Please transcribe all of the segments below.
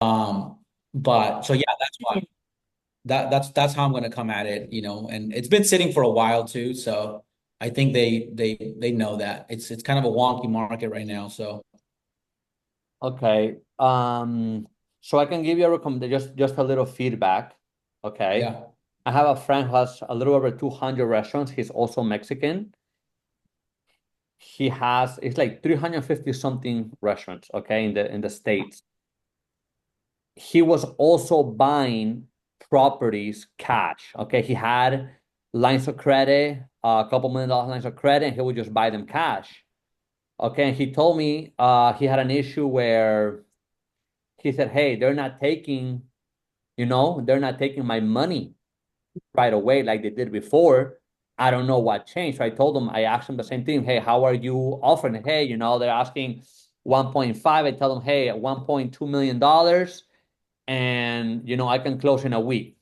But so yeah, that's why that's how I'm going to come at it, and it's been sitting for a while too. So I think they know that it's kind of a wonky market right now. So Okay. So I can give you a recommendation, just a little feedback. Okay. yeah, I have a friend who has a little over 200 restaurants. He's also Mexican. It's like 350 something restaurants, okay, in the States. He was also buying properties cash. Okay. He had lines of credit, a couple $1 million lines of credit, and he would just buy them cash. Okay. And he told me he had an issue where he said, hey, they're not taking my money right away like they did before. I don't know what changed. So I asked him the same thing. Hey, how are you offering? Hey, they're asking 1.5. I tell them, hey, at $1.2 million, and I can close in a week.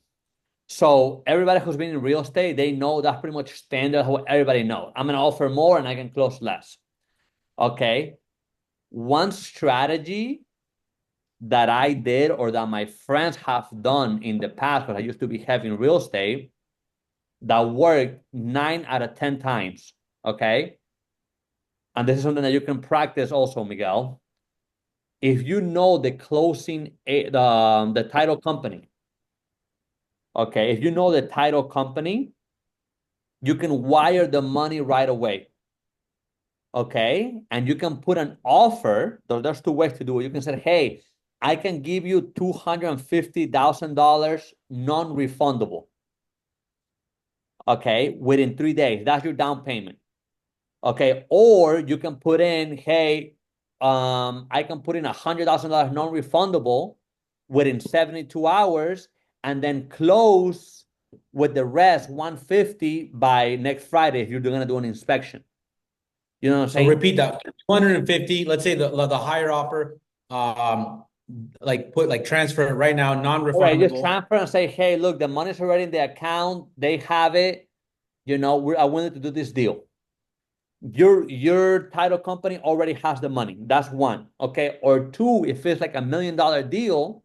So everybody who's been in real estate, they know that's pretty much standard. What everybody knows. I'm gonna offer more and I can close less. Okay. One strategy that I did or that my friends have done in the past, because I used to be having real estate, that worked 9 out of 10 times. Okay. And this is something that you can practice also, Miguel. If you know the the title company, okay, if you know the title company, you can wire the money right away. Okay. And you can put an offer. There's two ways to do it. You can say, hey, I can give you $250,000 non-refundable. Okay. Within 3 days. That's your down payment. Okay. Or you can put in, hey, I can put in $100,000 non-refundable within 72 hours and then close with the rest 150 by next Friday if you're going to do an inspection. You know what I'm so saying? repeat that 250. Let's say the higher offer, um, like put like transfer it right now, All right, just non-refundable. transfer and say, hey, look, the money's already in the account. They have it. I wanted to do this deal. Your title company already has the money. That's one. Okay. Or two, if it's like $1 million deal,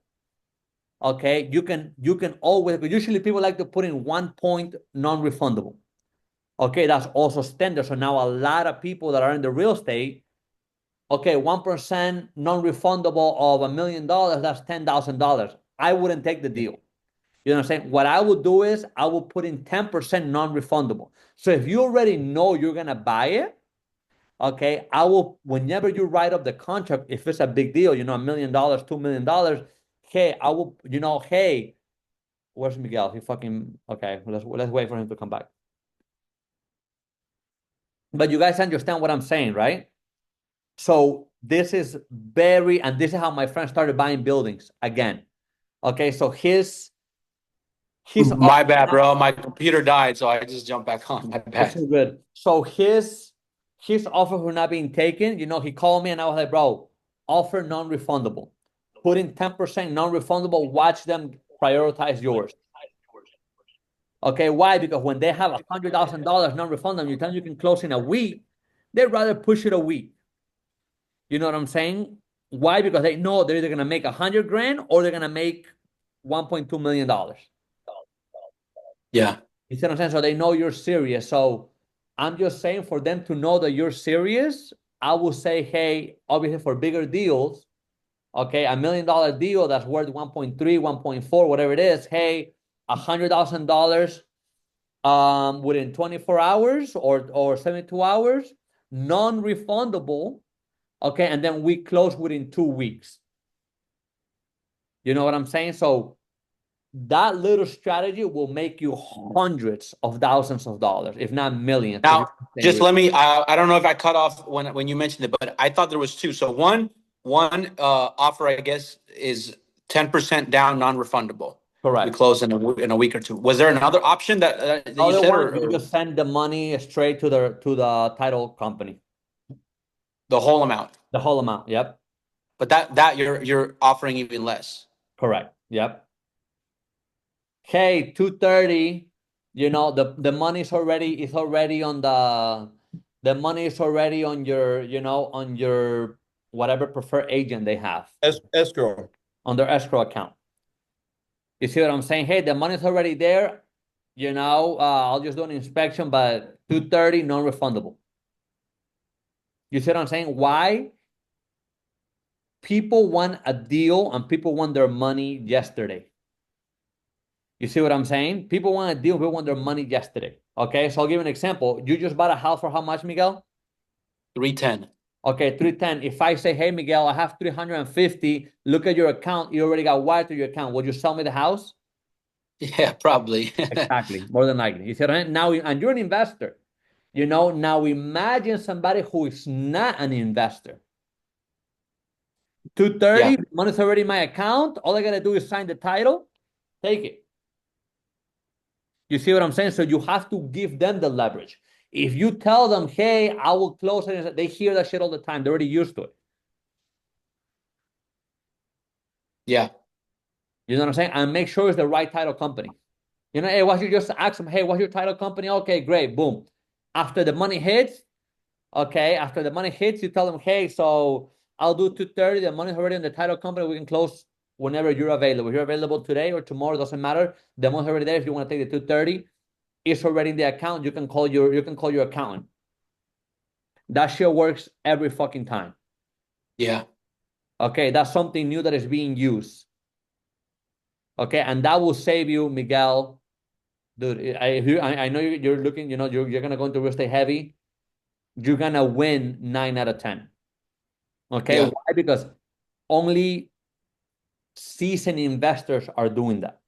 okay, you can always, but usually people like to put in 1 point non-refundable. Okay, that's also standard. So now a lot of people that are in the real estate, okay, 1% non-refundable of $1 million, that's $10,000. I wouldn't take the deal. You know what I'm saying? What I would do is I will put in 10% non-refundable. So if you already know you're gonna buy it, okay, I will, whenever you write up the contract, if it's a big deal, $1 million, $2 million, hey, I will, hey, where's Miguel? He fucking okay. Let's wait for him to come back. But you guys understand what I'm saying, right? So this is how my friend started buying buildings again. Okay, so his My bad, bro. My computer died, so I just jumped back on. My it's bad. so good. So his offer for not being taken, he called me and I was like, bro, offer non-refundable. Put in 10% non-refundable, watch them prioritize yours. Okay, why? Because when they have $100,000 non-refundable, you tell them you can close in a week, they'd rather push it a week. You know what I'm saying? Why? Because they know they're either gonna make 100 grand or they're gonna make $1.2 million. Yeah. You see what I'm saying? So they know you're serious. So I'm just saying for them to know that you're serious, I will say, hey, obviously for bigger deals, okay, $1 million deal that's worth 1.3, 1.4, whatever it is, hey, $100,000 within 24 hours or 72 hours, non-refundable, okay, and then we close within 2 weeks. You know what I'm saying? So that little strategy will make you hundreds of thousands of dollars, if not millions, if you Now, stay just real. let me. I don't know if I cut off when you mentioned it, but I thought there was two. So one offer, I guess, is 10% down, non-refundable. We Correct. close in a week or two. Was there another option that you Other said, one, or, you or just send the money straight to the title company, the whole amount? the whole amount. Yep. But that you're offering even less. Correct. Yep. Hey, 230. The money is already on the money is already on your whatever preferred agent they have. Escrow. on their escrow account. You see what I'm saying? Hey, the money's already there. I'll just do an inspection, but 230 non-refundable. You see what I'm saying? Why? People want a deal and people want their money yesterday. You see what I'm saying? People want a deal, people want their money yesterday. Okay, so I'll give you an example. You just bought a house for how much, Miguel? 310. Okay, 310. If I say, hey, Miguel, I have 350, look at your account, you already got wired to your account. Would you sell me the house? Yeah, probably. Exactly, more than likely. You see what I mean? Now, and you're an investor. Now imagine somebody who is not an investor. Yeah, 230, money's already in my account. All I gotta do is sign the title, take it. You see what I'm saying? So you have to give them the leverage. If you tell them, hey, I will close it, they hear that shit all the time. They're already used to it. yeah, You know what I'm saying? And make sure it's the right title company. Hey, what you just ask them, hey, what's your title company? Okay, great. Boom. After the money hits, you tell them, hey, so I'll do 230. The money's already in the title company. We can close whenever you're available. If you're available today or tomorrow, doesn't matter. The money's already there. If you want to take the 230, it's already in the account. You can call your accountant. That shit works every fucking time. yeah, Okay, that's something new that is being used. Okay, and that will save you, Miguel. Dude, I know you're looking, you're gonna go into real estate heavy. You're gonna win 9 out of 10. Okay, yeah, why? Because only seasoned investors are doing that.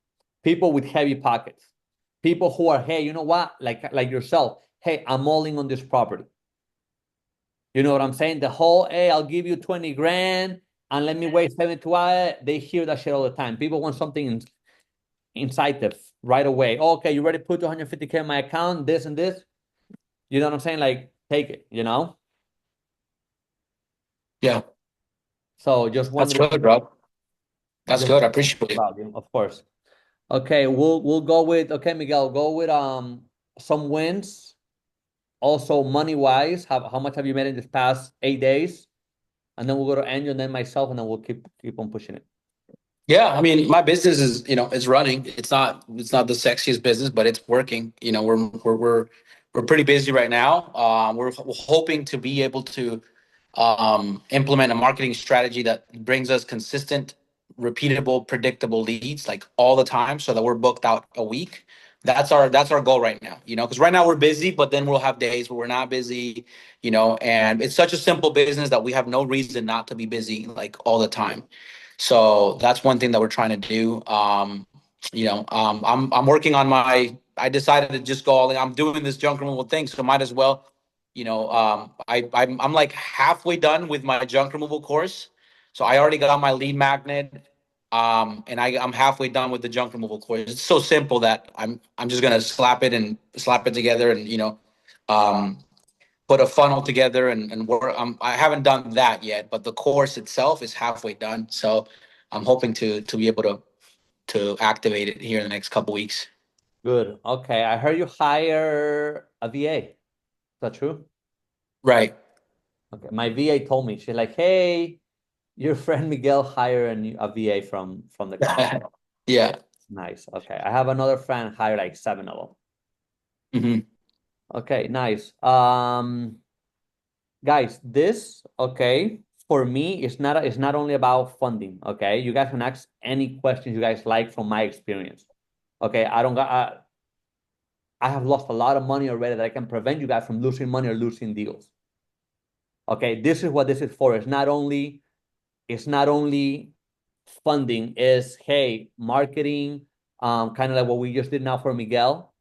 People with heavy pockets, people who are, hey, you know what, like yourself. Hey, I'm all in on this property. You know what I'm saying? The whole, hey, I'll give you 20 grand and let me wait 72 hours. They hear that shit all the time. People want something incisive right away. Oh, okay, you ready to put 250K in my account, this and this? You know what I'm saying? Like, take it. yeah. So just That's wondering, good, bro. That's just good. I appreciate it. value, of course. Okay, we'll go with, okay, Miguel, go with some wins. Also money wise, how much have you made in this past 8 days? And then we'll go to Andrew and then myself, and then we'll keep on pushing it. Yeah, I mean, my business is, it's running. It's not the sexiest business, but it's working. We're pretty busy right now. We're hoping to be able to implement a marketing strategy that brings us consistent, repeatable, predictable leads like all the time, so that we're booked out a week. That's our goal right now. Because right now we're busy, but then we'll have days where we're not busy. And it's such a simple business that we have no reason not to be busy like all the time. So that's one thing that we're trying to do. I'm working on my. I decided to just go all in. I'm doing this junk removal thing, so might as well. I'm like halfway done with my junk removal course, so I already got my lead magnet. And I'm halfway done with the junk removal course. It's so simple that I'm just gonna slap it together, and um, put a funnel together and work. I haven't done that yet, but the course itself is halfway done. So I'm hoping to be able to activate it here in the next couple weeks. Good. Okay, I heard you hire a VA. Is that true? Right. Okay, my VA told me, she's like, hey, your friend Miguel hired a VA from the company. Yeah. Nice. Okay, I have another friend hire like 7 of them. Hmm. Okay, nice. Guys, this, okay, for me, it's not only about funding. Okay, you guys can ask any questions you guys like from my experience. Okay, I have lost a lot of money already that I can prevent you guys from losing money or losing deals. Okay, this is what this is for. It's not only funding, is, hey, marketing, kind of like what we just did now for Miguel.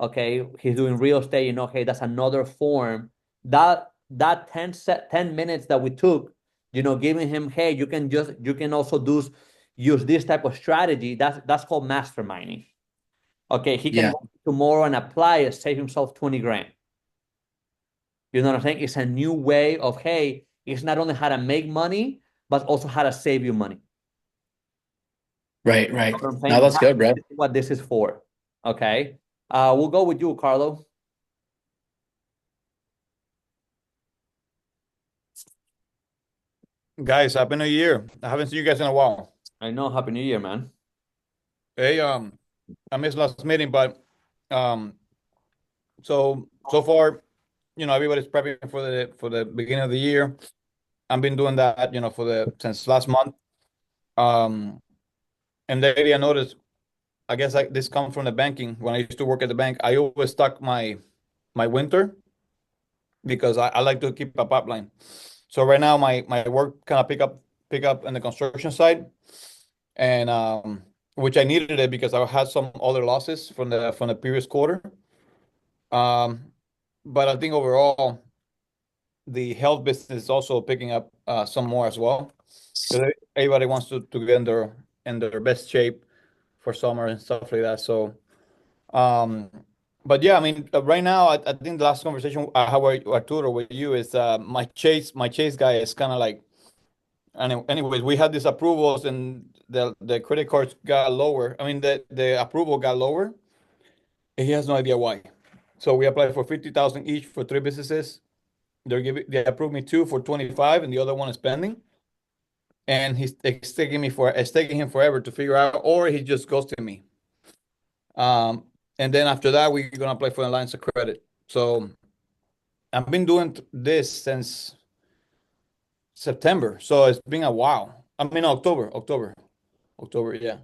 Okay, he's doing real estate, hey, that's another form. That 10 minutes that we took, giving him, hey, you can also use this type of strategy. That's called masterminding. Okay, he can Yeah. go tomorrow and apply it, save himself 20 grand. You know what I'm saying? It's a new way of, hey, it's not only how to make money, but also how to save you money. Right. You Right. know what I'm Now saying? that's good, bro. This is what this is for. Okay. We'll go with you, Carlo. Guys, happy new year. I haven't seen you guys in a while. I know. Happy New Year, man. Hey, I missed last meeting, but um, so far, everybody's prepping for the beginning of the year. I've been doing that, for the since last month. Um, and lately I noticed, I guess this comes from the banking. When I used to work at the bank, I always stock my winter because I like to keep a pipeline. So right now my work kind of pick up in the construction side, and which I needed it because I had some other losses from the previous quarter. Um, but I think overall the health business is also picking up some more as well because everybody wants to get in their best shape for summer and stuff like that. So, um, but yeah, I mean, right now, I think the last conversation I had with Arturo with you is my Chase guy is kind of like. Anyways, we had these approvals and the credit cards got lower. I mean, the approval got lower. And he has no idea why. So we applied for 50,000 each for three businesses. They approved me two for 25, and the other one is pending. And it's taking him forever to figure out, or he just ghosted me. And then after that, we're gonna apply for the lines of credit. So I've been doing this since September, so it's been a while. I mean, October, yeah.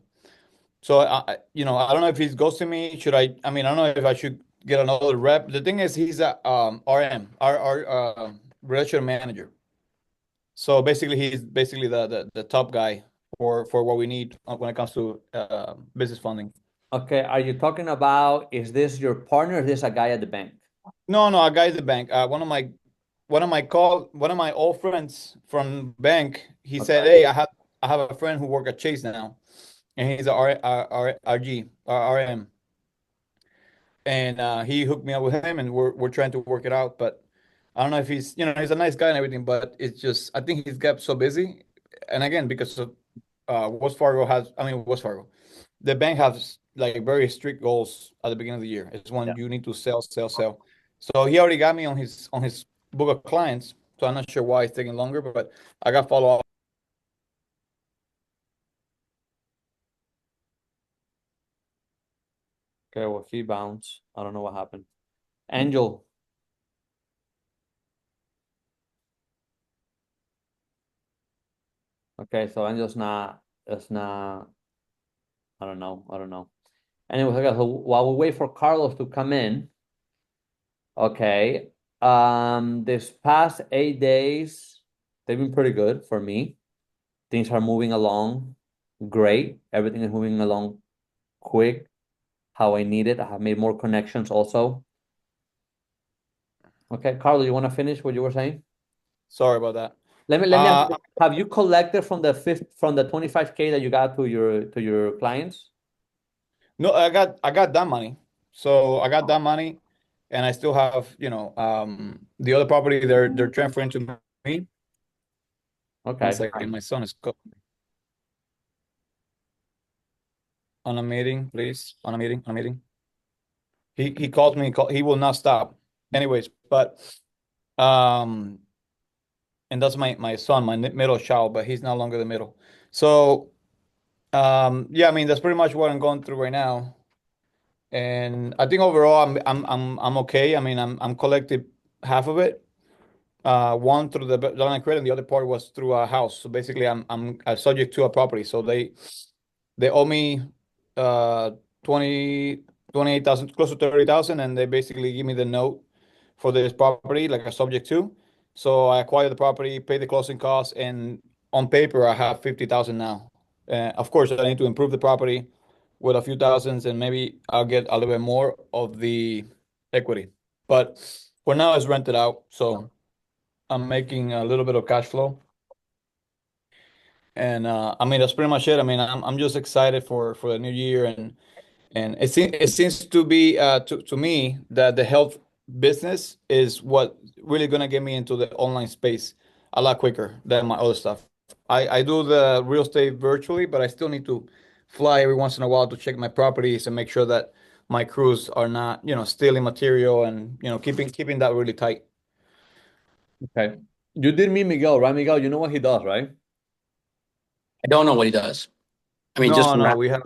So I don't know if he's ghosting me. I mean, I don't know if I should get another rep. The thing is, he's a RM, our relationship manager. So basically, he's basically the top guy for what we need when it comes to business funding. Okay, are you talking about, is this your partner or is this a guy at the bank? No, a guy at the bank. One of my old friends from bank. He said, Okay. "Hey, I have a friend who work at Chase now, and he's a RM, and he hooked me up with him, and we're trying to work it out. But I don't know if he's a nice guy and everything, but it's just I think he's got so busy, and again because of Wells Fargo, the bank has like very strict goals at the beginning of the year. It's when Yeah. you need to sell, sell, sell. So he already got me on his book of clients. So I'm not sure why it's taking longer, but I got follow up. Okay, well, he bounced. I don't know what happened. Angel. Okay, so Angel's not, it's not, I don't know. I don't know. Anyway, okay, so while we wait for Carlos to come in, okay, this past 8 days, they've been pretty good for me. Things are moving along great. Everything is moving along quick, how I need it. I have made more connections also. Okay, Carlos, you want to finish what you were saying? Sorry about that. Let me ask you, have you collected from the 25K that you got to your clients? No, I got that money. So I got that money, and I still have the other property they're transferring to me. One Okay. second, my son is on a meeting, please. On a meeting. He called me. He will not stop. Anyways, but um, and that's my son, my middle child, but he's no longer the middle. So yeah, I mean that's pretty much what I'm going through right now, and I think overall I'm okay. I mean I'm collected half of it. One through the line of credit, and the other part was through a house. So basically, I'm subject to a property. So they owe me uh 20 28,000, close to 30,000, and they basically give me the note for this property, like a subject to. So I acquire the property, pay the closing costs, and on paper I have 50,000 now. Of course, I need to improve the property with a few thousands, and maybe I'll get a little bit more of the equity. But for now, it's rented out, so I'm making a little bit of cash flow. And I mean that's pretty much it. I mean I'm just excited for the new year, and it seems to be to me that the health business is what really gonna get me into the online space a lot quicker than my other stuff. I do the real estate virtually, but I still need to fly every once in a while to check my properties and make sure that my crews are not stealing material, and keeping that really tight. Okay. You did meet Miguel, right, Miguel? You know what he does, right? I don't know what he does. I mean, just No, from no, that. we have.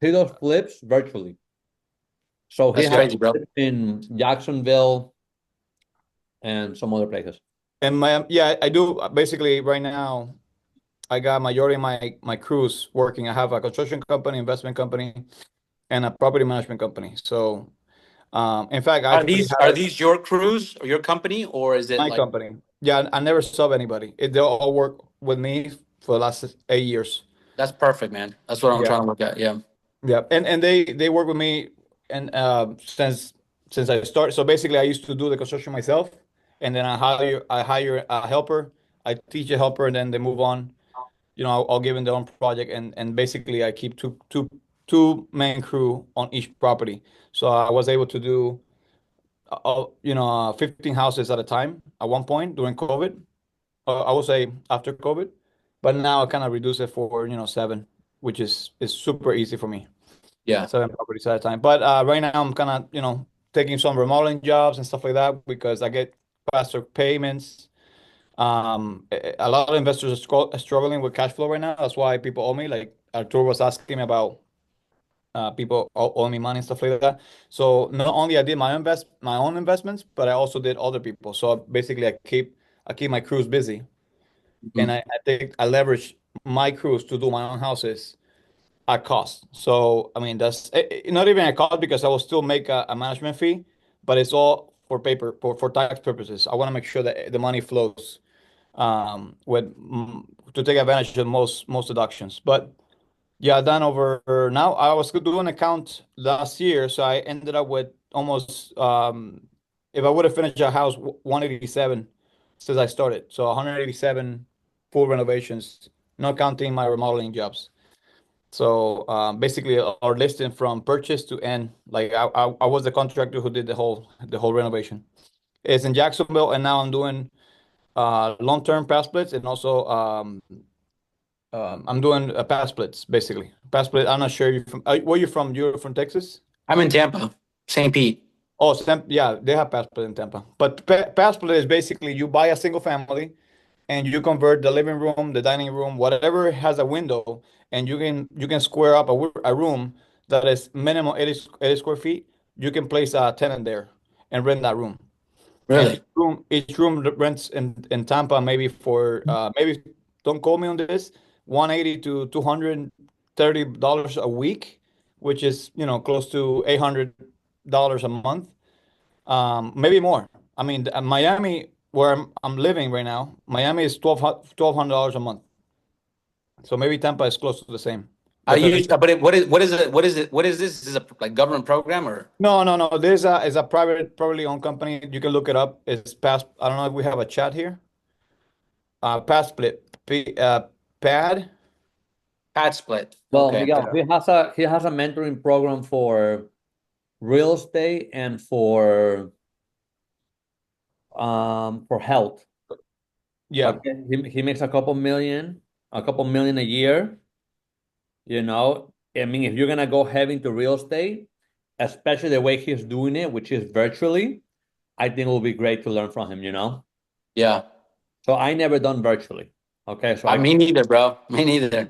He does flips virtually. So he That's has crazy, bro. flips in Jacksonville and some other places. And yeah, I do basically right now. I got majority of my crews working. I have a construction company, investment company, and a property management company. So, in fact, I actually Are have these your crews or your company, or is it my like company. Yeah, I never sub anybody. They all work with me for the last 8 years. that's perfect, man? That's what I'm Yeah, trying to look at. Yeah. yeah, and they work with me and since I started. So basically, I used to do the construction myself, and then I hire a helper. I teach a helper, and then they move on. I'll give them their own project, and basically I keep two main crew on each property. So I was able to do 15 houses at a time at one point during COVID. I would say after COVID, but now I kind of reduce it for seven, which is super easy for me. Yeah. 7 properties at a time. But right now I'm kind of taking some remodeling jobs and stuff like that because I get faster payments. A lot of investors are struggling with cash flow right now. That's why people owe me. Like Arturo was asking me about people owe me money and stuff like that. So not only I did my own investments, but I also did other people. So basically, I keep my crews busy, and Mhm. I think I leverage my crews to do my own houses at cost. So I mean that's not even a cost because I will still make a management fee, but it's all for paper for tax purposes. I want to make sure that the money flows to take advantage of most deductions. But yeah, done over now. I was doing an account last year, so I ended up with almost if I would have finished a house 187 since I started. So 187 full renovations, not counting my remodeling jobs. So basically our listing from purchase to end, like I was the contractor who did the whole renovation. It's in Jacksonville, and now I'm doing long-term pass splits and also I'm doing a pass splits basically. Pass split. I'm not sure you're from. Where you from? You're from Texas? I'm in Tampa, St. Pete. Oh, yeah, they have pass split in Tampa. But pass split is basically you buy a single family and you convert the living room, the dining room, whatever has a window, and you can square up a room that is minimum 80 square feet. You can place a tenant there and rent that room. And Really? each room rents in Tampa maybe for maybe don't quote me on this, 180 to $230 a week, which is close to $800 a month, maybe more. I mean, Miami, where I'm living right now, Miami is $1,200 a month. So maybe Tampa is close to the same. Are you? Depending. But what is it? What is it? What is this? Is this a like government program or? No, no, no. Is a privately owned company. You can look it up. It's past. I don't know if we have a chat here. Pad split. Pad. Pad split. Well, Okay. Miguel, he has a mentoring program for real estate and for health. Yeah. Okay. He makes a couple million a year. I mean, if you're gonna go heavy into real estate, especially the way he's doing it, which is virtually, I think it will be great to learn from him. Yeah. So I never done virtually. Okay, so Me neither, bro. Me neither.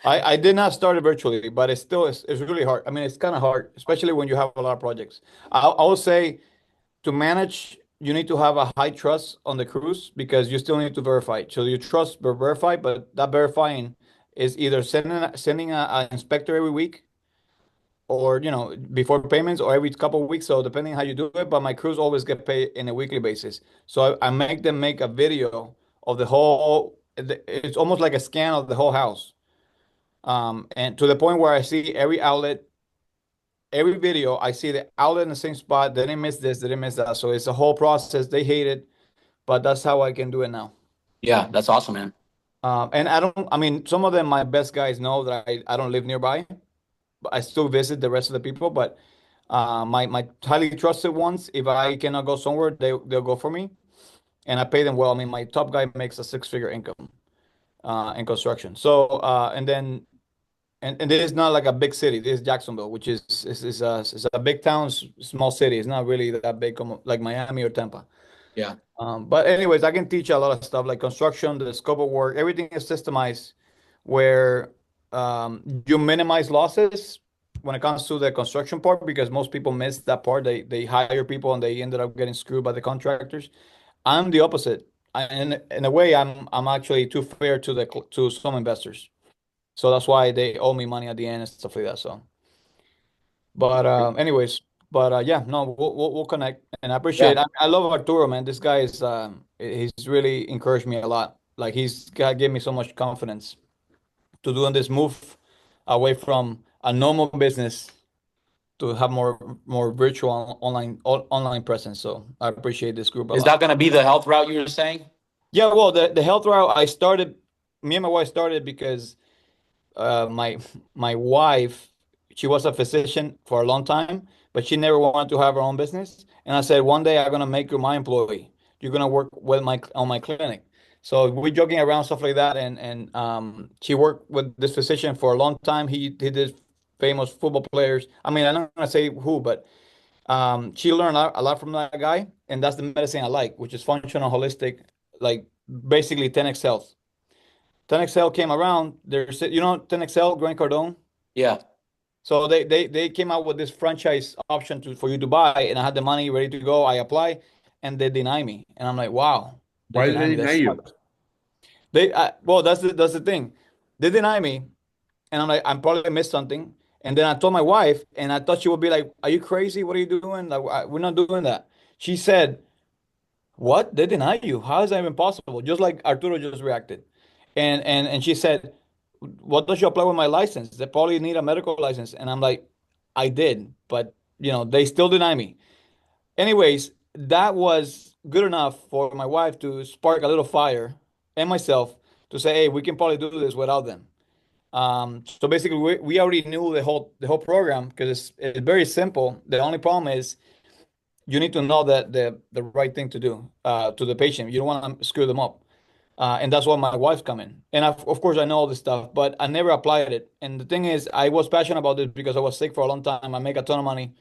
I did not start it virtually, but it's really hard. I mean, it's kind of hard, especially when you have a lot of projects. I will say to manage, you need to have a high trust on the crews because you still need to verify. So you trust but verify, but that verifying is either sending a inspector every week or before payments or every couple of weeks. So depending how you do it, but my crews always get paid in a weekly basis. So I make them make a video of the whole. It's almost like a scan of the whole house. And to the point where I see every outlet, every video, I see the outlet in the same spot. They didn't miss this, they didn't miss that. So it's a whole process. They hate it, but that's how I can do it now. Yeah, that's awesome, man. And I mean, some of them, my best guys know that I don't live nearby, but I still visit the rest of the people. But my highly trusted ones, if I cannot go somewhere, they'll go for me, and I pay them well. I mean, my top guy makes a six-figure income in construction. So and then and this is not like a big city. This is Jacksonville, which is a big town, small city. It's not really that big like Miami or Tampa. Yeah. But anyways, I can teach a lot of stuff like construction, the scope of work, everything is systemized where you minimize losses when it comes to the construction part, because most people miss that part. They hire people and they ended up getting screwed by the contractors. I'm the opposite. In a way, I'm actually too fair to to some investors. So that's why they owe me money at the end and stuff like that. So, but anyways, but yeah, no, we'll connect, and I appreciate. Yeah. I love Arturo, man. This guy is he's really encouraged me a lot. Like he's gave me so much confidence to doing this move away from a normal business to have more virtual online presence. So I appreciate this group a Is lot. that going to be the health route you were saying? Yeah, well, the health route I started, me and my wife started because my wife, she was a physician for a long time, but she never wanted to have her own business. And I said, one day I'm gonna make you my employee. You're gonna work with my on my clinic. So we're joking around stuff like that, and she worked with this physician for a long time. He did famous football players. I mean, I'm not gonna say who, but she learned a lot from that guy, and that's the medicine I like, which is functional, holistic, like basically 10x Health. 10x Health came around. There's, 10x Health, Grant Cardone. Yeah. So they came out with this franchise option for you to buy, and I had the money ready to go. I apply, and they deny me, and I'm like, wow, they Why did deny they me. deny That you? sucks. Well, that's the thing. They deny me, and I'm like, I'm probably missed something. And then I told my wife, and I thought she would be like, "Are you crazy? What are you doing? Like, we're not doing that." She said, "What? They deny you? How is that even possible?" Just like Arturo just reacted, and she said, "What does you apply with my license? They probably need a medical license." And I'm like, "I did, but they still deny me." Anyways, that was good enough for my wife to spark a little fire and myself to say, "Hey, we can probably do this without them." So basically, we already knew the whole program because it's very simple. The only problem is you need to know that the right thing to do to the patient. You don't want to screw them up. And that's why my wife's coming. And of course, I know all this stuff, but I never applied it. And the thing is, I was passionate about this because I was sick for a long time. I make a ton of money,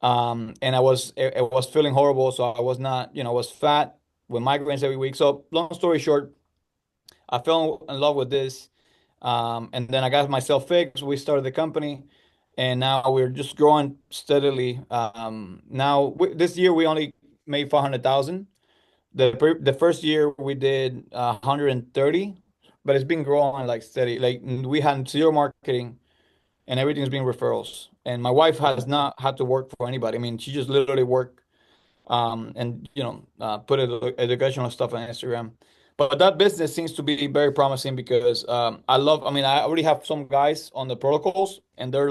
and I was feeling horrible. So I was not, I was fat with migraines every week. So long story short, I fell in love with this, and then I got myself fixed. We started the company, and now we're just growing steadily. Now this year we only made 400,000. The first year we did 130, but it's been growing like steady. Like we had zero marketing, and everything's been referrals. And my wife has not had to work for anybody. I mean, she just literally worked, and put educational stuff on Instagram. But that business seems to be very promising because I mean, I already have some guys on the protocols, and they're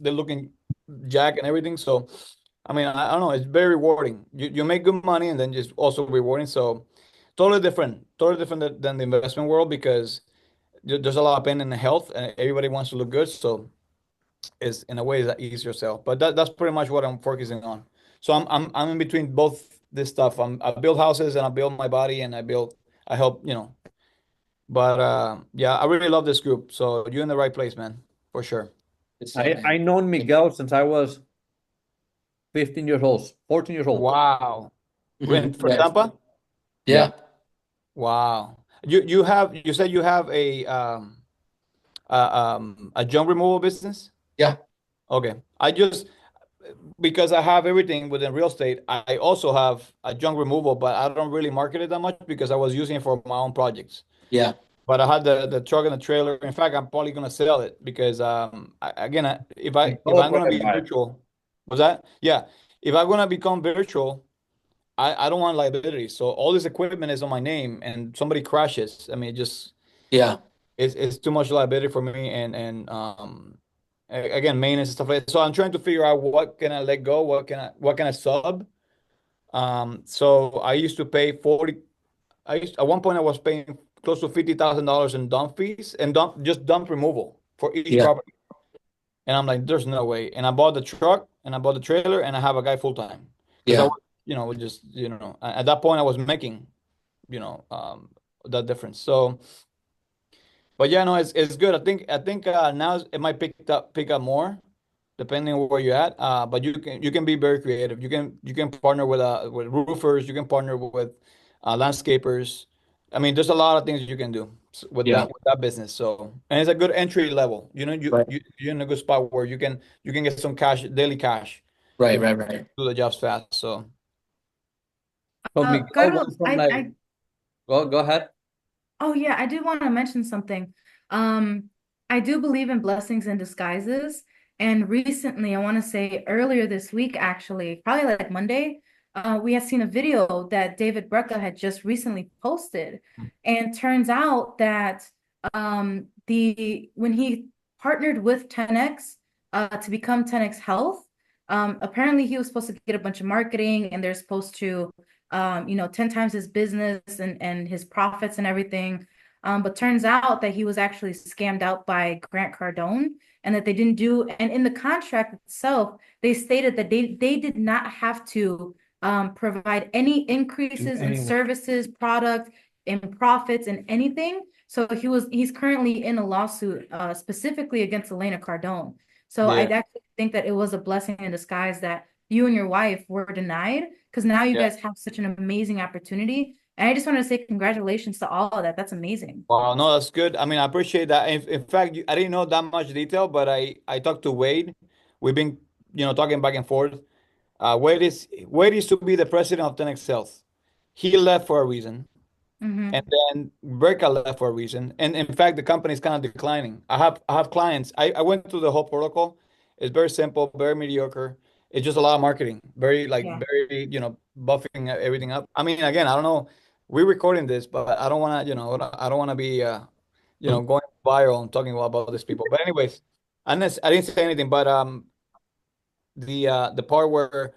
looking jack and everything. So I mean, I don't know. It's very rewarding. You make good money, and then just also rewarding. So totally different than the investment world because there's a lot of pain in the health, and everybody wants to look good. So it's in a way that easier sell. But that's pretty much what I'm focusing on. So I'm in between both this stuff. I build houses and I build my body and I help. But yeah, I really love this group. So you're in the right place, man, for sure. It's I known Miguel since I was 15 years old, 14 years old. Wow. Mhm. For Yeah. Tampa? Yeah. Wow. You said you have a junk removal business? Yeah. Okay. Because I have everything within real estate, I also have a junk removal, but I don't really market it that much because I was using it for my own projects. Yeah. But I had the truck and the trailer. In fact, I'm probably gonna sell it because if I'm gonna be virtual, was that? Yeah. If I'm gonna become virtual, I don't want liability. So all this equipment is on my name and somebody crashes. I mean, Yeah. it's too much liability for me and again, maintenance and stuff like that. So I'm trying to figure out what can I let go, what can I sub. So I used to pay 40. At one point I was paying close to $50,000 in dump fees and dump removal for each Yeah. property. And I'm like, there's no way. And I bought the truck and I bought the trailer and I have a guy full time because Yeah. at that point I was making, that difference. So, but yeah, no, it's good. I think now it might pick up more depending on where you're at. But you can be very creative. You can partner with roofers. You can partner with landscapers. I mean, there's a lot of things you can do with Yeah. that business. So, and it's a good entry level. You know, Right. you're in a good spot where you can get some cash, daily cash, Right, if right, you right. do the jobs fast. So, So Miguel went Carlos, from like, go ahead. oh yeah, I do want to mention something. Um, I do believe in blessings and disguises. And recently, I want to say earlier this week, actually, probably like Monday, we had seen a video that David Brecka had just recently posted. And turns out that the when he partnered with 10X to become 10X Health, apparently he was supposed to get a bunch of marketing and they're supposed to 10 times his business and his profits and everything. But turns out that he was actually scammed out by Grant Cardone and that they didn't do, and in the contract itself, they stated that they did not have to provide any increases in services, product, in profits, and anything. So he's currently in a lawsuit specifically against Elena Cardone. So I yeah, actually think that it was a blessing in disguise that you and your wife were denied because now you yeah. guys have such an amazing opportunity. And I just want to say congratulations to all of that. That's amazing. Wow, no, that's good. I mean, I appreciate that. In fact, I didn't know that much detail, but I talked to Wade. We've been, talking back and forth. Wade used to be the president of 10X Health. He left for a reason. And Mm-hmm. then Berka left for a reason. And in fact, the company is kind of declining. I have clients. I went through the whole protocol. It's very simple, very mediocre. It's just a lot of marketing. Very Yeah. very, buffing everything up. I mean, again, I don't know. We're recording this, but I don't want to, I don't want to be going viral and talking about these people. But anyways, I didn't say anything, but the part where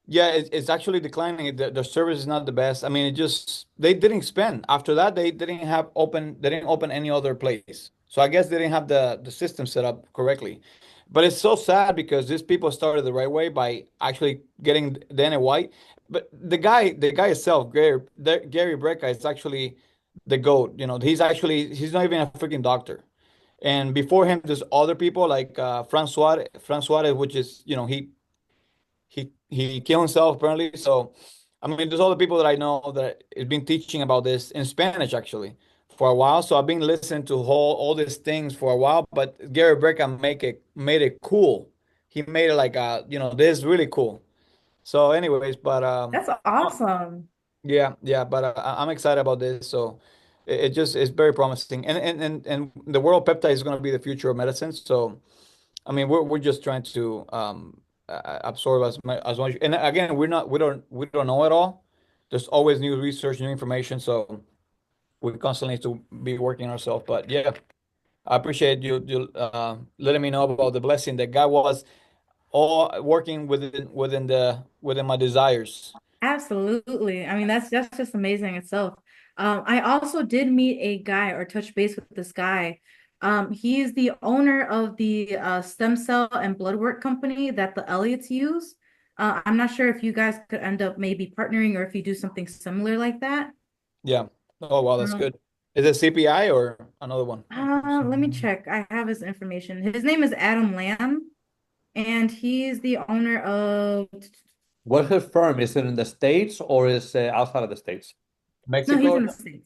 yeah, it's actually declining. The service is not the best. I mean, it just they didn't spend. After that, they didn't open any other place. So I guess they didn't have the system set up correctly. But it's so sad because these people started the right way by actually getting Dana White. But the guy itself, Gary Brecka, is actually the GOAT. He's not even a freaking doctor. And before him, there's other people like Frank Suarez, which is, he killed himself apparently. So, I mean, there's other people that I know that have been teaching about this in Spanish actually for a while. So I've been listening to all these things for a while. But Gary Brecka made it cool. He made it like this is really cool. So, anyways, but That's awesome. yeah, but I'm excited about this. So it just it's very promising. And the world peptide is going to be the future of medicine. So I mean, we're just trying to absorb as much. And again, we don't know it all. There's always new research, new information, so we constantly need to be working ourselves. But yeah, I appreciate you letting me know about the blessing that God was all working within my desires. Absolutely. I mean, that's just amazing itself. I also did meet a guy or touch base with this guy. He's the owner of the stem cell and blood work company that the Elliots use. I'm not sure if you guys could end up maybe partnering or if you do something similar like that. Yeah. Oh wow, that's Um, good. Is it CPI or another one? let me check. I have his information. His name is Adam Lamb, and he's the owner of. What's his firm? Is it in the States or is it outside of the States? No, he's Mexico? in the States.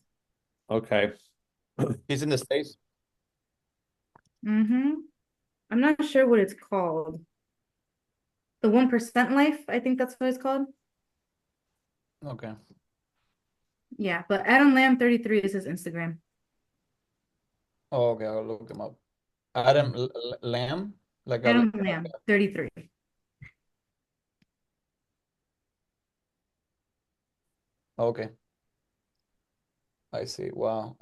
Okay. He's in the States? Mm-hmm. I'm not sure what it's called. The 1% Life, I think that's what it's called. Okay. Yeah, but Adam Lamb 33 is his Instagram. Oh, okay, I'll look him up. Adam Lamb? Like a Adam Lamb 33. okay. I see. Wow.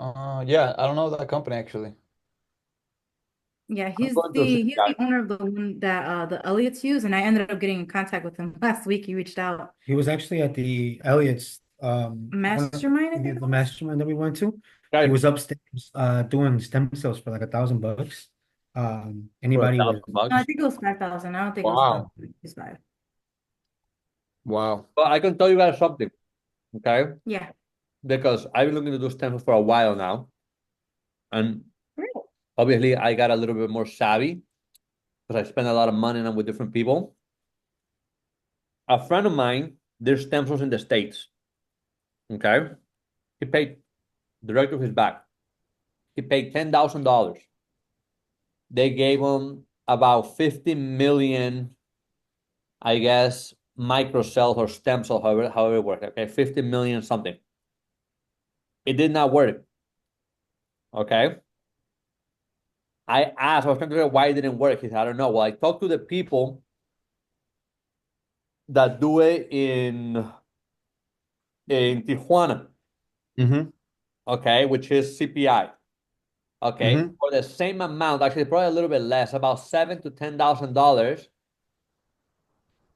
Yeah, I don't know that company actually. Yeah, I'm going to he's CPI. the owner of the one that the Elliots use, and I ended up getting in contact with him last week. He reached out. He was actually at the Elliott's Mastermind, I think. the mastermind that we went to. He Okay. was upstairs doing stem cells for like $1,000. For Anybody with $1,000. No, I think it was 5,000. I don't think it was Wow. 5,000. It's 5. Wow. But I can tell you guys something, okay? Yeah. Because I've been looking to do stem cells for a while now. And Great. obviously I got a little bit more savvy because I spend a lot of money on with different people. A friend of mine, there's stem cells in the States. Okay. He paid direct to his back. He paid $10,000. They gave him about 50 million, I guess, microcells or stem cells, however it works. Okay, 50 million something. It did not work. Okay. I was trying to figure out why it didn't work. He said, I don't know. Well, I talked to the people that do it in Tijuana, Mm-hmm. okay, which is CPI. Okay, Mhm. for the same amount, actually probably a little bit less, about $7,000 to $10,000.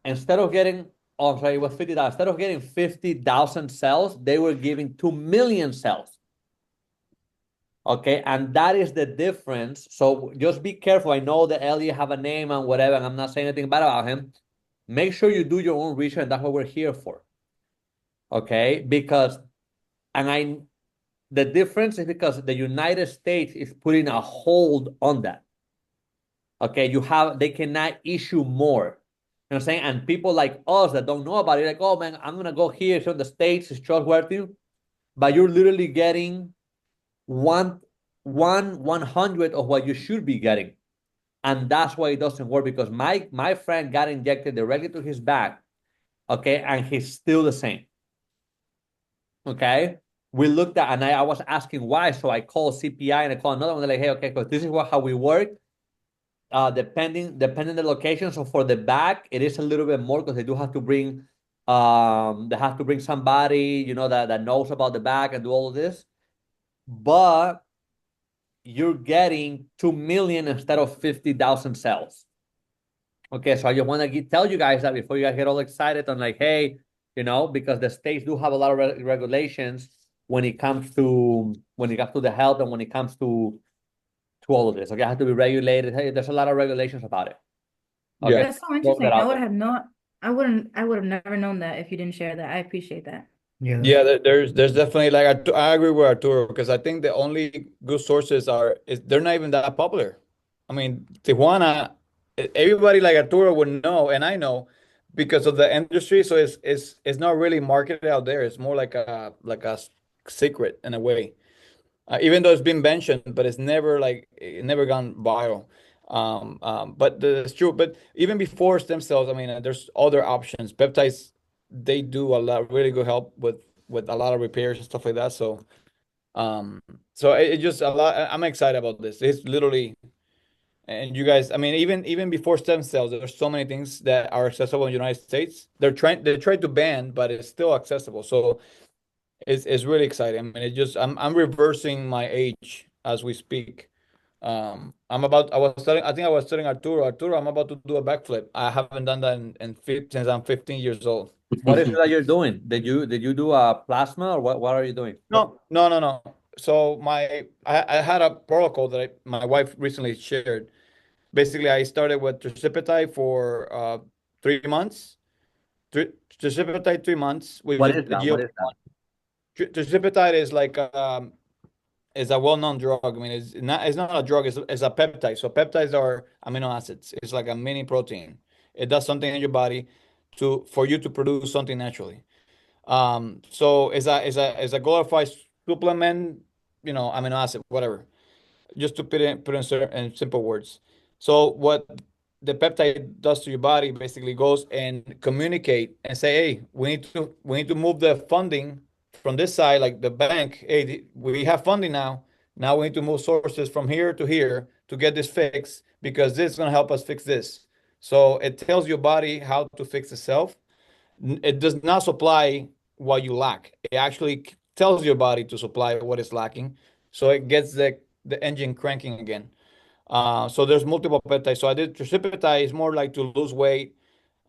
Instead of getting, oh, I'm sorry, it was 50,000. Instead of getting 50,000 cells, they were giving 2 million cells. Okay, and that is the difference. So just be careful. I know that Elliot have a name and whatever, and I'm not saying anything bad about him. Make sure you do your own research, and that's what we're here for. Okay, because the difference is because the United States is putting a hold on that. Okay, they cannot issue more. You know what I'm saying? And people like us that don't know about it, like, oh man, I'm gonna go here. So the States is trustworthy, but you're literally getting one hundredth of what you should be getting. And that's why it doesn't work, because my friend got injected directly to his back, okay, and he's still the same. Okay, we looked at, and I was asking why, so I called CPI and I called another one. They're like, hey, okay, because this is how we work. Depending the location. So for the back, it is a little bit more because they do have to bring somebody, that knows about the back and do all of this. But you're getting 2 million instead of 50,000 cells. Okay, so I just want to tell you guys that before you guys get all excited on like, hey, because the states do have a lot of regulations when it comes to the health and when it comes to all of this. Okay, I have to be regulated. Hey, there's a lot of regulations about it. Okay, Yeah. That's so interesting. I would have never known that if you didn't share that. I appreciate that. Yeah, Yeah, there's definitely like I agree with Arturo because I think the only good sources they're not even that popular. I mean, Tijuana, everybody like Arturo would know, and I know because of the industry. So it's not really marketed out there. It's more like a secret in a way. Even though it's been mentioned, but it never gone viral. But it's true. But even before stem cells, I mean, there's other options. Peptides, they do a lot, really good help with a lot of repairs and stuff like that. So it just a lot. I'm excited about this. It's literally, and you guys, I mean, even before stem cells, there's so many things that are accessible in the United States. They try to ban, but it's still accessible. So it's really exciting. I mean, I'm reversing my age as we speak. I think I was telling Arturo, I'm about to do a backflip. I haven't done that since I'm 15 years old. what is it that you're doing? Did you do a plasma, or what are you doing? No. So I had a protocol that my wife recently shared. Basically, I started with tirzepatide for 3 months. Tirzepatide 3 months, which What is is the that? What is that? Tirzepatide is like is a well-known drug. I mean, it's not a drug, it's a peptide. So peptides are amino acids. It's like a mini protein. It does something in your body for you to produce something naturally. So it's a glorified supplement, amino acid, whatever. Just to in simple words. So what the peptide does to your body basically goes and communicate and say, hey, we need to move the funding from this side, like the bank. Hey, we have funding now. Now we need to move sources from here to here to get this fixed because this is going to help us fix this. So it tells your body how to fix itself. It does not supply what you lack. It actually tells your body to supply what is lacking. So it gets the engine cranking again. So there's multiple peptides. So I did tirzepatide is more like to lose weight,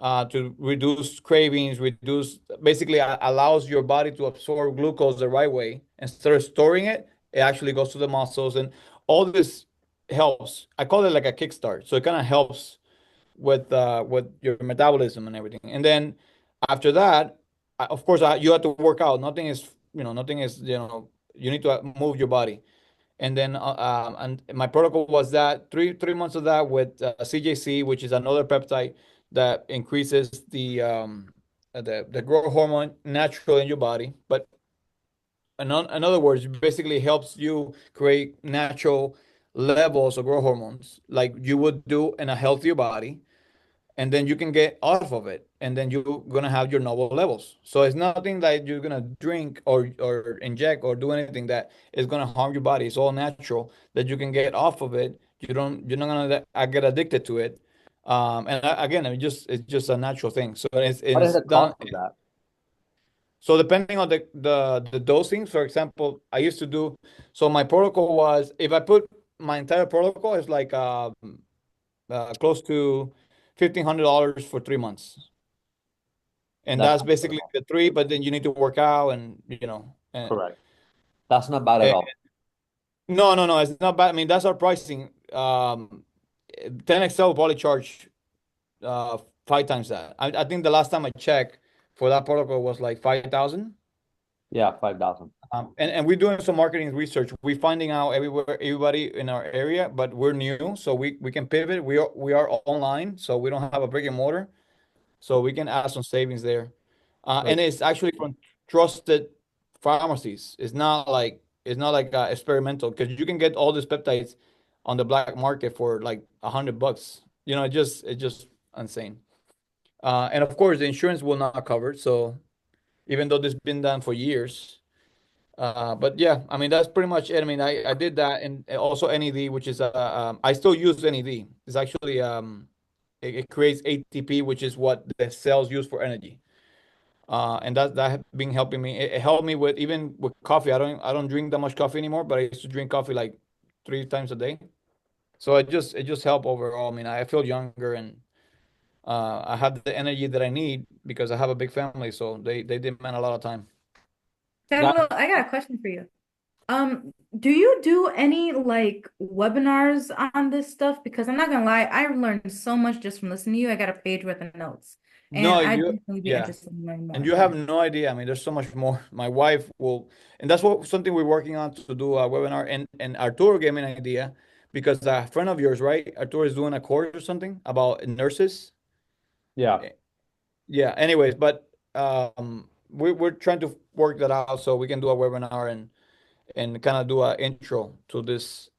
to reduce cravings, basically allows your body to absorb glucose the right way. Instead of storing it, it actually goes to the muscles, and all this helps. I call it like a kickstart. So it kind of helps with your metabolism and everything. And then after that, of course, you have to work out. Nothing is, you need to move your body. And then and my protocol was that three months of that with CJC, which is another peptide that increases the growth hormone naturally in your body. But in other words, it basically helps you create natural levels of growth hormones like you would do in a healthier body, and then you can get off of it, and then you're gonna have your normal levels. So it's nothing that you're gonna drink or inject or do anything that is gonna harm your body. It's all natural that you can get off of it. You're not gonna get addicted to it. And again, it's just a natural thing. So What is it's the done. cost of that? So depending on the dosing, for example, I used to do, so my protocol was, if I put my entire protocol, it's like close to $1,500 for 3 months. And That's that's not basically the three, but then you need to work out and correct. That's not bad at eh, all. no, it's not bad. I mean, that's our pricing. 10XL will probably charge 5 times that. I think the last time I checked for that protocol was like 5,000. Yeah, 5,000. And we're doing some marketing research. We're finding out everybody in our area, but we're new, so we can pivot. We are online, so we don't have a brick and mortar, so we can add some savings there. Right. And it's actually from trusted pharmacies. It's not like experimental, because you can get all these peptides on the black market for like $100. It's just insane. And of course, the insurance will not cover it. So even though this has been done for years. But yeah, I mean, that's pretty much it. I mean, I did that, and also NED, which is I still use NED. It's actually it creates ATP, which is what the cells use for energy. And that have been helping me. It helped me with, even with coffee. I don't drink that much coffee anymore, but I used to drink coffee like 3 times a day. So it just helped overall. I mean, I feel younger, and I have the energy that I need because I have a big family. So they demand a lot of time. Carlo, I got a question for you. Do you do any like webinars on this stuff? Because I'm not gonna lie, I learned so much just from listening to you. I got a page worth of notes, and No, I'd definitely be yeah. interested in learning And more. you have no idea. I mean, there's so much more. My wife will, and that's something we're working on, to do a webinar. And Arturo gave me an idea, because a friend of yours, right? Arturo is doing a course or something about nurses. Yeah. Yeah. Anyways, but we're trying to work that out so we can do a webinar and kind of do an intro to this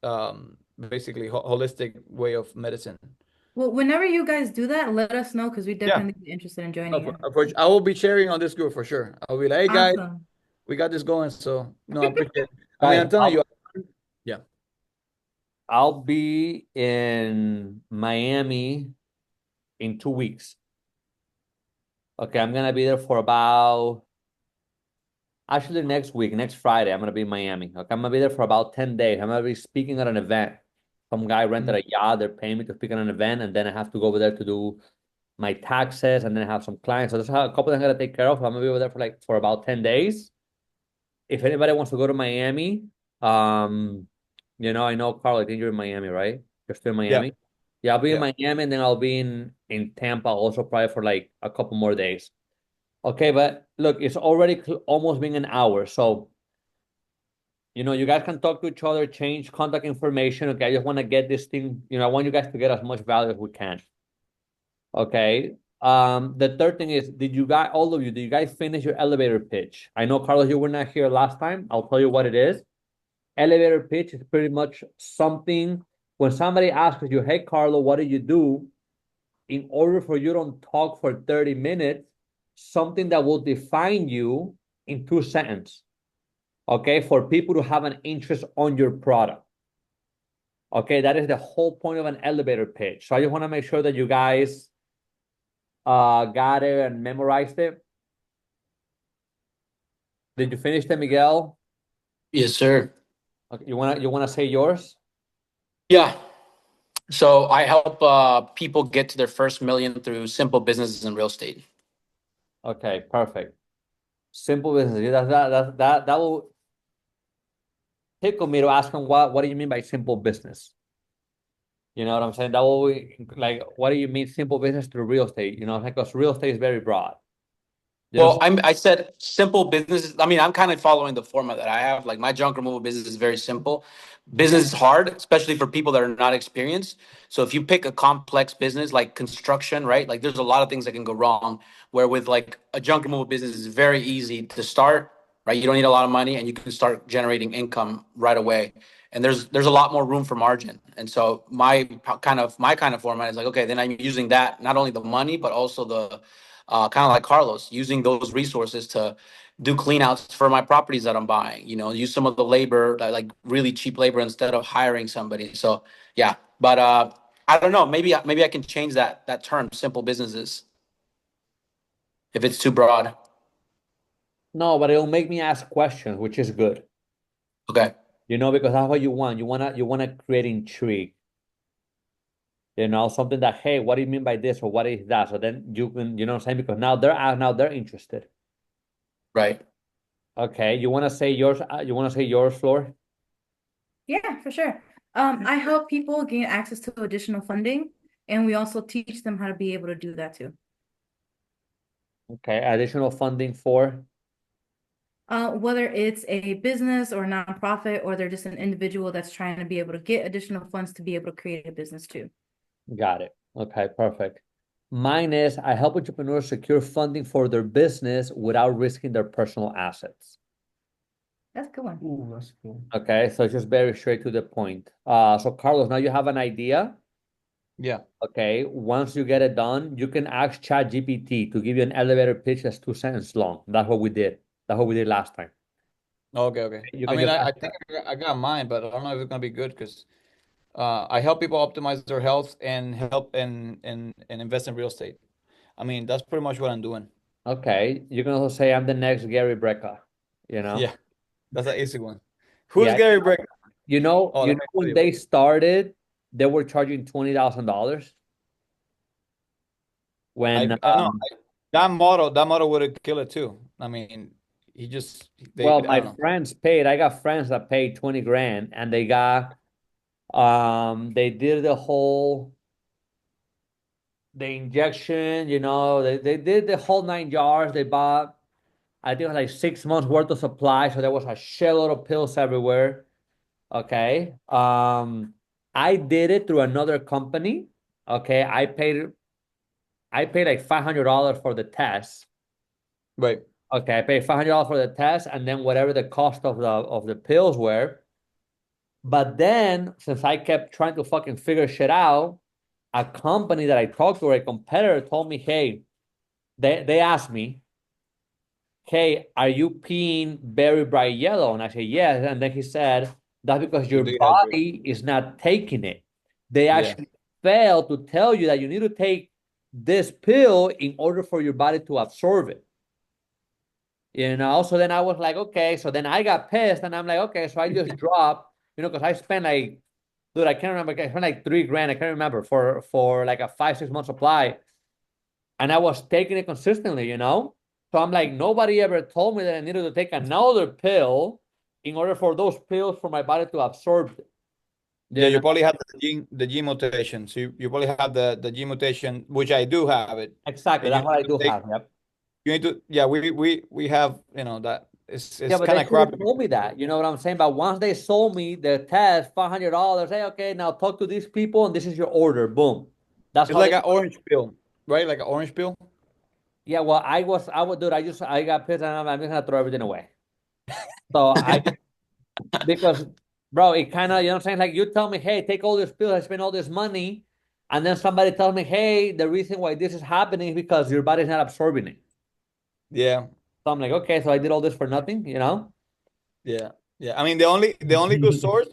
basically holistic way of medicine. Well, whenever you guys do that, let us know because we'd Yeah. definitely be interested in No, joining in. I will be sharing on this group for sure. I'll be like, hey guys, Awesome. we got this going. So no, I appreciate it. I mean, Guys, I'm telling you, yeah. I'll be in Miami in 2 weeks. Okay, I'm gonna be there for about, actually next week, next Friday, I'm gonna be in Miami. Okay, I'm gonna be there for about 10 days. I'm gonna be speaking at an event. Some guy rented a yacht, they're paying me to speak at an event, and then I have to go over there to do my taxes, and then I have some clients. So there's a couple that I gotta take care of. I'm gonna be over there for about 10 days. If anybody wants to go to Miami, I know Carl, I think you're in Miami, right? You're still in Miami? Yeah, I'll be in Yeah. Miami, and then I'll be in Tampa also, probably for like a couple more days. Okay, but look, it's already almost been an hour. So, you guys can talk to each other, change contact information. Okay, I just want to get this thing, I want you guys to get as much value as we can. Okay. The third thing is, all of you, did you guys finish your elevator pitch? I know, Carlos, you were not here last time. I'll tell you what it is. Elevator pitch is pretty much something when somebody asks you, hey, Carlo, what do you do? In order for you to talk for 30 minutes, something that will define you in 2 sentences. Okay, for people to have an interest on your product. Okay, that is the whole point of an elevator pitch. So I just want to make sure that you guys got it and memorized it. Did you finish it, Miguel? Yes, sir. Okay, you wanna say yours? Yeah. So I help people get to their first million through simple businesses in real estate. Okay, perfect. Simple business. That will tickle me to ask him what do you mean by simple business? You know what I'm saying? That will like, what do you mean simple business through real estate? Because real estate is very broad. Well, I said simple businesses. I mean, I'm kind of following the format that I have. Like my junk removal business is very simple. Business is hard, especially for people that are not experienced. So if you pick a complex business like construction, right? Like there's a lot of things that can go wrong. Where with like a junk removal business is very easy to start, right? You don't need a lot of money, and you can start generating income right away. And there's a lot more room for margin. And so my kind of format is like, okay, then I'm using that, not only the money but also the kind of like Carlos, using those resources to do clean outs for my properties that I'm buying. Use some of the labor, like really cheap labor, instead of hiring somebody. So yeah, but I don't know. Maybe I can change that term, simple businesses, if it's too broad. No, but it'll make me ask questions, which is good. Okay. Because that's what you want. You wanna create intrigue. Something that, hey, what do you mean by this, or what is that? So then you can, what I'm saying, because now they're interested. Right. Okay, you wanna say yours? You wanna say yours, Floor? Yeah, for sure. I help people gain access to additional funding, and we also teach them how to be able to do that too. Okay, additional funding for. Whether it's a business or nonprofit, or they're just an individual that's trying to be able to get additional funds to be able to create a business too. Got it. Okay, perfect. Mine is I help entrepreneurs secure funding for their business without risking their personal assets. That's a good one. Ooh, that's cool. Okay, so just very straight to the point. So Carlos, now you have an idea. Yeah. Okay, once you get it done, you can ask ChatGPT to give you an elevator pitch that's 2 sentences long. That's what we did. That's what we did last time. Okay. You I can mean, just I ask think I got mine, but I don't know if it's gonna be good because I help people optimize their health and help and invest in real estate. I mean, that's pretty much what I'm doing. Okay, you can also say I'm the next Gary Brecka, you know? Yeah, that's an easy one. Who's Yeah, Gary Brick? Oh, let me tell when you. they started, they were charging $20,000 when I know that model would have killed it too. I mean, he just well, I my don't know. friends paid. I got friends that paid 20 grand and they did the injection, they did the whole 9 yards. They bought, I think it was like 6 months worth of supply, so there was a shitload of pills everywhere. Okay. I did it through another company. Okay. I paid like $500 for the test. Right. Okay, I paid $500 for the test, and then whatever the cost of the pills were. But then, since I kept trying to fucking figure shit out, a company that I talked to, or a competitor, told me, "Hey, they asked me, hey, are you peeing very bright yellow?" And I said, "Yes." And then he said, "That's because You your dehydrate. body is not taking it. They Yeah. actually failed to tell you that you need to take this pill in order for your body to absorb it." So then I was like, okay. So then I got pissed, and I'm like, okay. So I just dropped, because I spent like, dude, I can't remember. I spent like 3 grand. I can't remember for like a 5, 6 month supply, and I was taking it consistently. So I'm like, nobody ever told me that I needed to take another pill in order for those pills for my body to absorb it. Yeah, You you know? probably have the gene mutation. So you probably have the gene mutation, which I do have it. Exactly. And you That's what I need to do take have. Yep. you need to yeah, we have, that it's Yeah, it's but kind they of should have crappy. told me that. You know what I'm saying? But once they sold me the test, $500, hey, okay, now talk to these people, and this is your order. Boom. That's It's how they. like an orange pill, right? Like an orange pill. Yeah, well, dude, I got pissed, and I'm just gonna throw everything away. So because, bro, it kind of, you know what I'm saying? Like, you tell me, hey, take all these pills, I spend all this money, and then somebody tells me, hey, the reason why this is happening is because your body's not absorbing it. Yeah. So I'm like, okay, so I did all this for nothing? Yeah. Yeah. I mean, the only good source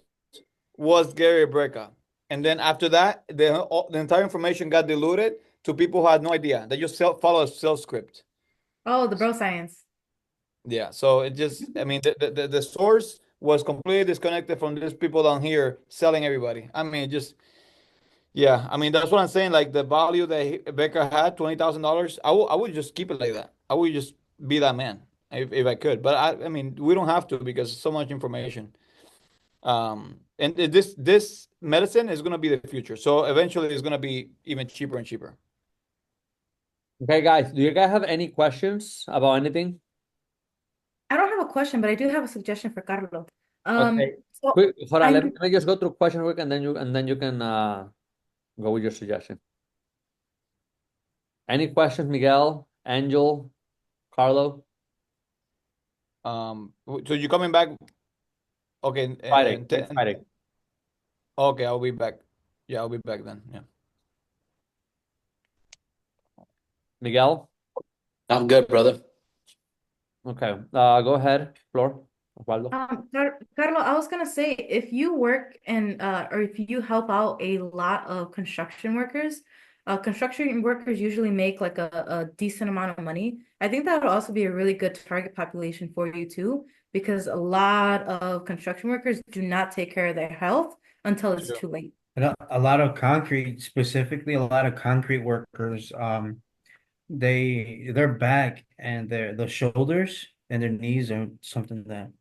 was Gary Brecka. And then after that, the entire information got diluted to people who had no idea. They just follow a sales script. Oh, the bro science. Yeah. So it just, I mean, the source was completely disconnected from these people down here selling everybody. I mean, yeah. I mean, that's what I'm saying. Like the value that Becca had, $20,000. I would just keep it like that. I would just be that man if I could. But I mean, we don't have to because so much information. And this medicine is gonna be the future. So eventually, it's gonna be even cheaper and cheaper. Okay, guys, do you guys have any questions about anything? I don't have a question, but I do have a suggestion for Carlos. Okay, So quick, hold on, let me, I'm let me just go through question quick, and then you can go with your suggestion. Any questions, Miguel, Angel, Carlo? So you're coming back? Okay, Friday, next Friday. okay, I'll be back. Yeah, I'll be back then. Yeah. Miguel? I'm good, brother. Okay, go ahead, Flor. Osvaldo. Carlo, I was gonna say if you work and or if you help out a lot of construction workers usually make like a decent amount of money. I think that would also be a really good target population for you too, because a lot of construction workers do not take care of their health until it's Sure. too late. And a lot of concrete, specifically a lot of concrete workers, their back and the shoulders and their knees are something that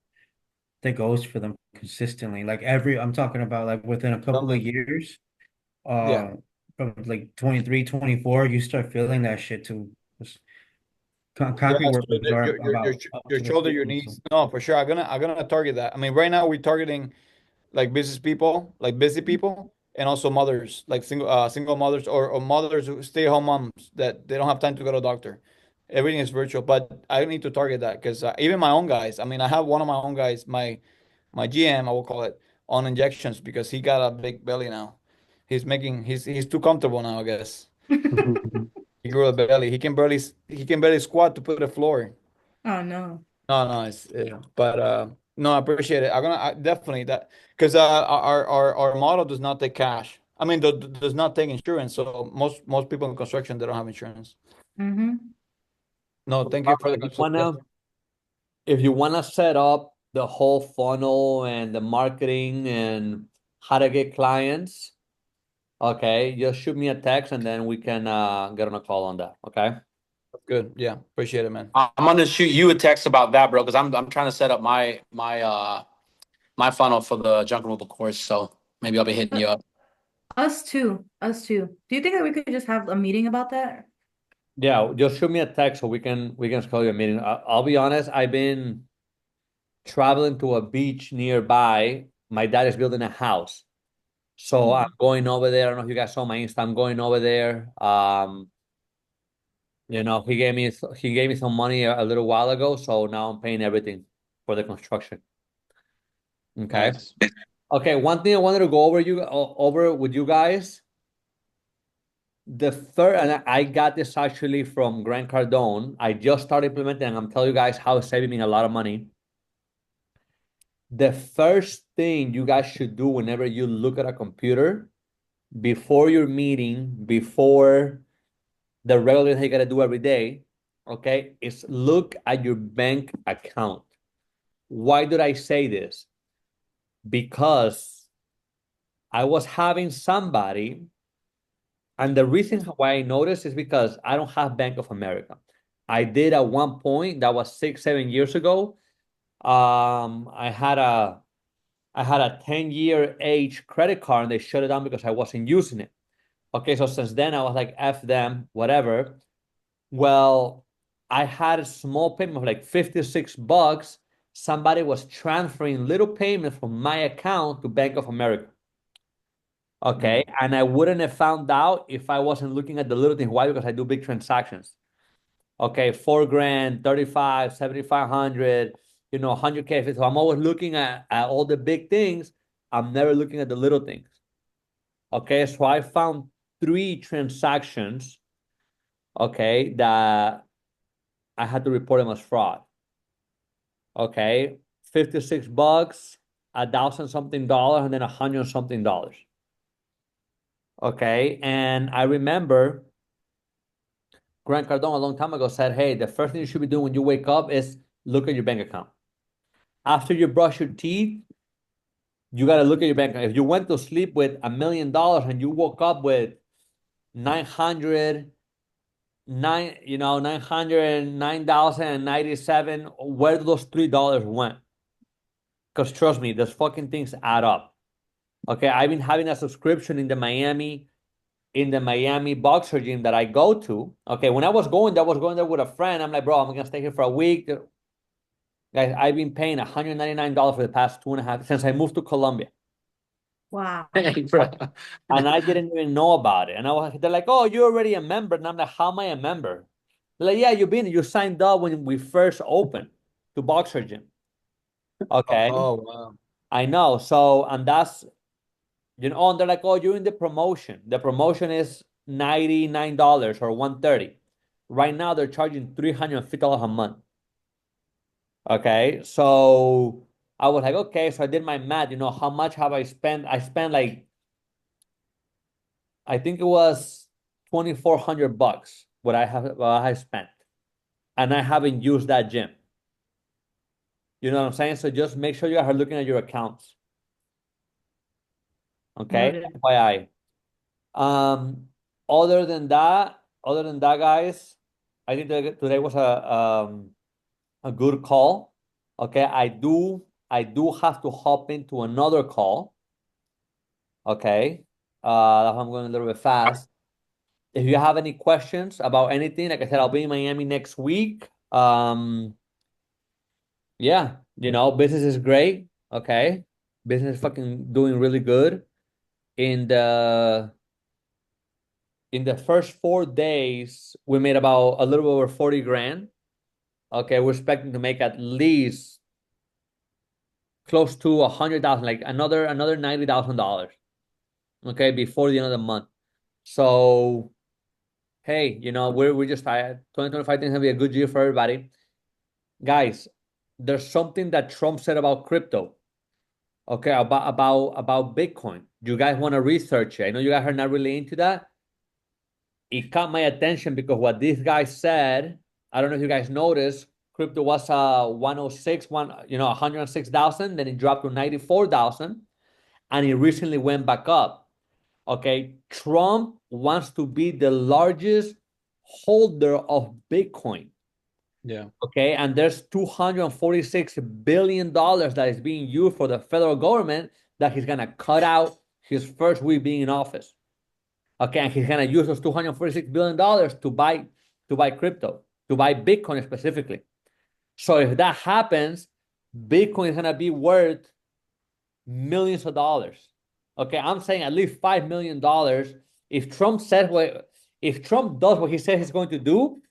goes for them consistently. Like I'm talking about like within a couple of years, Yeah. uh, from like 23, 24, you start feeling that shit too. Yeah, Concrete so workers are about up your to the shoulder, your 50s. knees. No, for sure. I'm gonna target that. I mean, right now we're targeting like business people, like busy people, and also mothers, like single mothers or mothers who stay home moms that they don't have time to go to a doctor. Everything is virtual, but I need to target that because even my own guys. I mean, I have one of my own guys, my GM, I will call it, on injections because he got a big belly now. He's too comfortable now, I guess. He grew a belly. He can barely squat to put a floor. Oh no. No, no, it's yeah. But no, I appreciate it. Definitely that because our model does not take cash. I mean, does not take insurance. So most people in construction they don't have insurance. Mm-hmm. No, thank you for the good suggestion. If you wanna set up the whole funnel and the marketing and how to get clients, okay, just shoot me a text and then we can get on a call on that. Okay. Good. Yeah, appreciate it, man. I'm gonna shoot you a text about that, bro, because I'm trying to set up my funnel for the junk removal course. So maybe I'll be hitting you up. Us too. Us too. Do you think that we could just have a meeting about that? Yeah, just shoot me a text so we can schedule a meeting. I'll be honest, I've been traveling to a beach nearby. My dad is building a house. So I'm going over there. I don't know if you guys saw my Insta. I'm going over there. He gave me some money a little while ago, so now I'm paying everything for the construction. Okay. Nice. Okay, one thing I wanted to go over with you guys. The third, and I got this actually from Grant Cardone. I just started implementing, and I'm telling you guys how it's saving me a lot of money. The first thing you guys should do whenever you look at a computer, before your meeting, before the regular thing you gotta do every day, okay, is look at your bank account. Why did I say this? Because I was having somebody, and the reason why I noticed is because I don't have Bank of America. I did at one point, that was 6-7 years ago. I had a 10-year age credit card and they shut it down because I wasn't using it. Okay, so since then I was like, F them, whatever. Well, I had a small payment of like $56. Somebody was transferring little payments from my account to Bank of America. Okay, and I wouldn't have found out if I wasn't looking at the little things. Why? Because I do big transactions. Okay, 4 grand, 35, 7,500, 100K. So I'm always looking at all the big things. I'm never looking at the little things. Okay, so I found 3 transactions, okay, that I had to report them as fraud. Okay, $56, $1,000 something dollars, and then $100 something dollars. Okay, and I remember Grant Cardone a long time ago said, hey, the first thing you should be doing when you wake up is look at your bank account. After you brush your teeth, you got to look at your bank account. If you went to sleep with $1 million and you woke up with 909,097, where do those $3 went? Because trust me, those fucking things add up. Okay, I've been having a subscription in the Miami boxer gym that I go to. Okay, when I was going there with a friend. I'm like, bro, I'm gonna stay here for a week. Guys, I've been paying $199 for the past 2.5 since I moved to Colombia. Wow. Hey, bro. And I didn't even know about it. And they're like, oh, you're already a member. And I'm like, how am I a member? They're like, yeah, you signed up when we first opened to Boxer Gym. Okay. Oh, wow. I know. So, and that's, and they're like, oh, you're in the promotion. The promotion is $99 or $130. Right now, they're charging $350 a month. Okay. So I was like, okay. So I did my math, how much have I spent? I spent like, I think it was $2,400 what I spent. And I haven't used that gym. You know what I'm saying? So just make sure you are looking at your accounts. Okay, Noted. FYI. Other than that, guys, I think that today was a good call. Okay, I do have to hop into another call. Okay, I'm going a little bit fast. If you have any questions about anything, like I said, I'll be in Miami next week. Yeah, business is great. Okay, business is fucking doing really good. In the first 4 days, we made about a little over 40 grand. Okay, we're expecting to make at least close to 100,000, like another $90,000. Okay, before the end of the month. So, hey, we're just tired. 2025 is gonna be a good year for everybody, guys. There's something that Trump said about crypto. Okay, about Bitcoin. You guys want to research it? I know you guys are not really into that. It caught my attention because what this guy said, I don't know if you guys noticed, crypto was 106,000, then it dropped to 94,000, and it recently went back up. Okay, Trump wants to be the largest holder of Bitcoin. Yeah. Okay, and there's $246 billion that is being used for the federal government that he's gonna cut out his first week being in office. Okay, and he's gonna use those $246 billion to buy crypto, to buy Bitcoin specifically. So if that happens, Bitcoin is gonna be worth millions of dollars. Okay, I'm saying at least $5 million. If Trump does what he says he's going to do,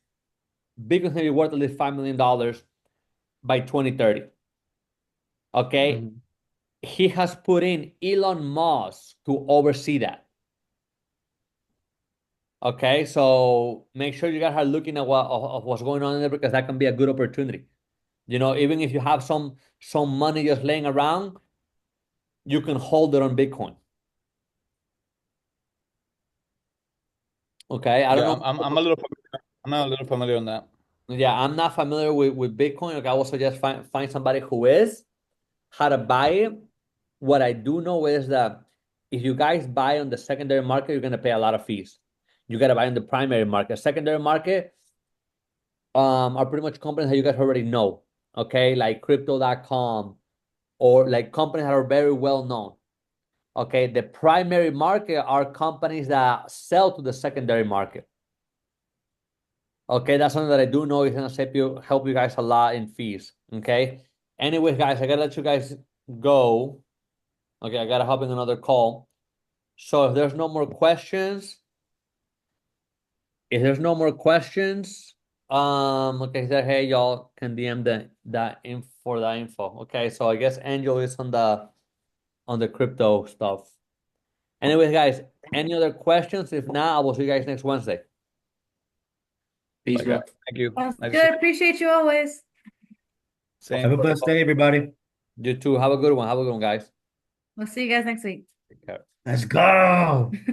Bitcoin is gonna be worth at least $5 million by 2030. Okay, he has put in Elon Musk to oversee that. Okay, so make sure you guys are looking at what's going on in there, because that can be a good opportunity. Even if you have some money just laying around, you can hold it on Bitcoin. Okay, I don't know. I'm a little familiar on that. Yeah, I'm not familiar with Bitcoin. Okay, I will suggest find somebody who is, how to buy it. What I do know is that if you guys buy on the secondary market, you're gonna pay a lot of fees. You gotta buy on the primary market. Secondary market are pretty much companies that you guys already know. Okay, like crypto.com, or like companies that are very well known. Okay, the primary market are companies that sell to the secondary market. Okay, that's something that I do know is gonna help you guys a lot in fees. Okay. Anyways, guys, I gotta let you guys go. Okay, I gotta hop in another call. So if there's no more questions, okay, hey, y'all can DM that info. Okay, so I guess Angel is on the crypto stuff. Anyways, guys, any other questions? If not, I will see you guys next Wednesday. Peace, bro. Thank you. Sounds Nice to good. Appreciate you always. see Have a you. blessed day, everybody. You too. Have a good one. Have a good one, guys. We'll see you guys next week. Take care. Let's go.